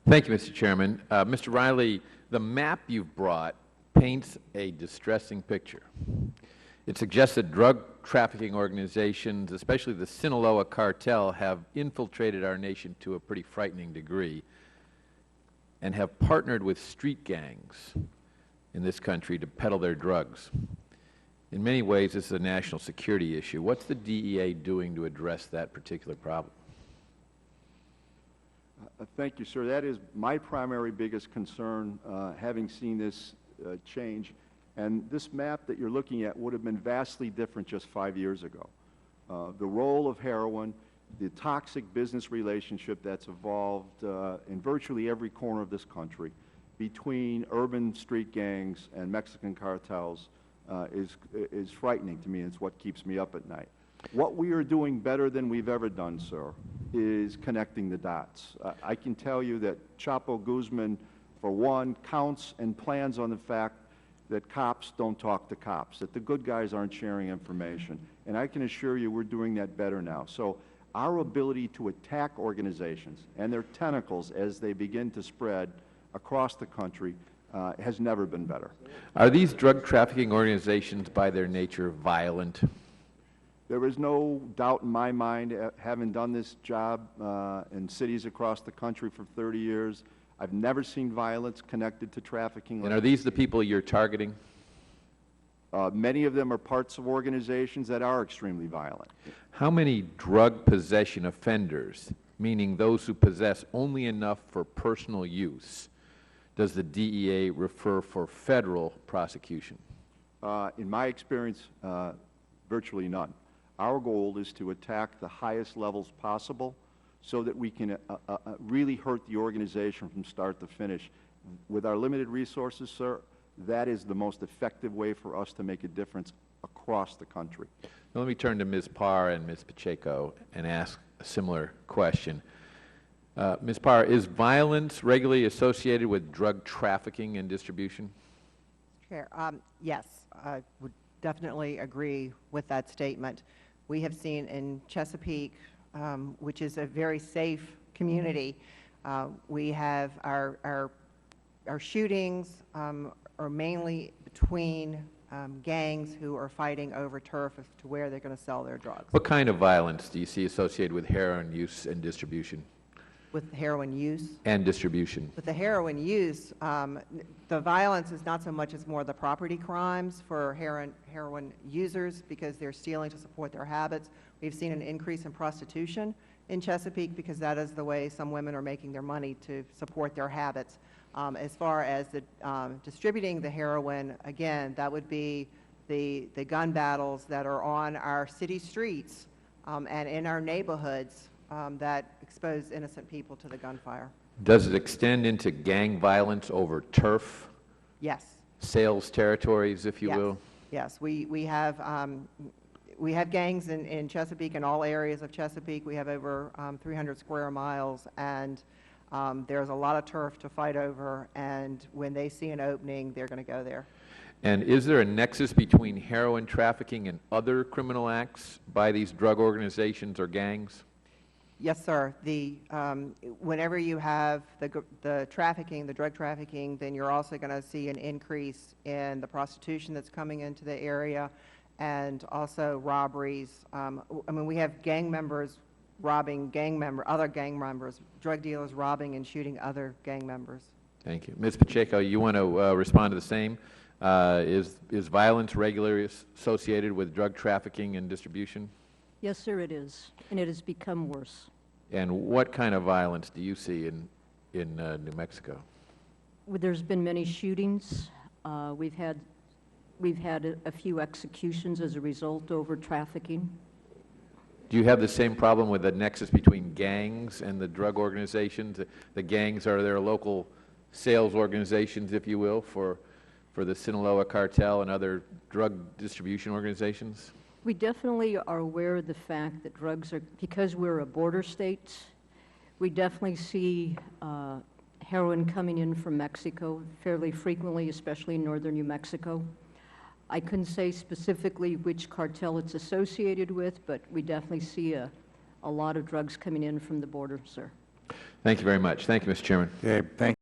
Thank you, Mr. Chairman. Mr. Riley, the map you've brought paints a distressing picture. It suggests that drug trafficking organizations, especially the Sinaloa cartel, have infiltrated our nation to a pretty frightening degree and have partnered with street gangs in this country to peddle their drugs. In many ways, this is a national security issue. What's the DEA doing to address that particular problem? Thank you, sir. That is my primary biggest concern, having seen this change. And this map that you're looking at would have been vastly different just 5 years ago. The role of heroin, the toxic business relationship that's evolved in virtually every corner of this country between urban street gangs and Mexican cartels is frightening to me, and it's what keeps me up at night. What we are doing better than we've ever done, sir, is connecting the dots. I can tell you that Chapo Guzman, for one, counts and plans on the fact that cops don't talk to cops, that the good guys aren't sharing information. And I can assure you we're doing that better now. So our ability to attack organizations and their tentacles as they begin to spread across the country has never been better. Are these drug trafficking organizations, by their nature, violent? There is no doubt in my mind, having done this job in cities across the country for 30 years, I've never seen violence connected to trafficking. And are these the people you're targeting? Many of them are parts of organizations that are extremely violent. How many drug possession offenders, meaning those who possess only enough for personal use, does the DEA refer for federal prosecution? In my experience, virtually none. Our goal is to attack the highest levels possible so that we can really hurt the organization from start to finish. With our limited resources, sir, that is the most effective way for us to make a difference across the country. Now let me turn to Ms. Parr and Ms. Pacheco and ask a similar question. Ms. Parr, is violence regularly associated with drug trafficking and distribution? Chair, yes, I would definitely agree with that statement. We have seen in Chesapeake, which is a very safe community, we have our shootings are mainly between gangs who are fighting over turf as to where they're going to sell their drugs. What kind of violence do you see associated with heroin use and distribution? With heroin use? And distribution. With the heroin use, the violence is not so much as more the property crimes for heroin users because they're stealing to support their habits. We've seen an increase in prostitution in Chesapeake because that is the way some women are making their money to support their habits. As far as the, distributing the heroin, again, that would be the gun battles that are on our city streets and in our neighborhoods that expose innocent people to the gunfire. Does it extend into gang violence over turf? Yes. Sales territories, if you will? Yes, we have gangs in Chesapeake, in all areas of Chesapeake. We have over 300 square miles, and there's a lot of turf to fight over, and when they see an opening, they're going to go there. And is there a nexus between heroin trafficking and other criminal acts by these drug organizations or gangs? Yes, sir. Whenever you have the trafficking, the drug trafficking, then you're also going to see an increase in the prostitution that's coming into the area, and also robberies. I mean, we have gang members robbing other gang members, drug dealers robbing and shooting other gang members. Thank you. Ms. Pacheco, you want to respond to the same? Is violence regularly associated with drug trafficking and distribution? Yes, sir, it is, and it has become worse. And what kind of violence do you see in New Mexico? There's been many shootings. We've had a few executions as a result over trafficking. Do you have the same problem with the nexus between gangs and the drug organizations? The gangs are their local sales organizations, if you will, for the Sinaloa cartel and other drug distribution organizations? We definitely are aware of the fact that drugs are, because we're a border state, we definitely see heroin coming in from Mexico fairly frequently, especially in northern New Mexico. I couldn't say specifically which cartel it's associated with, but we definitely see a lot of drugs coming in from the border, sir. Thank you very much. Thank you, Mr. Chairman. Okay, thank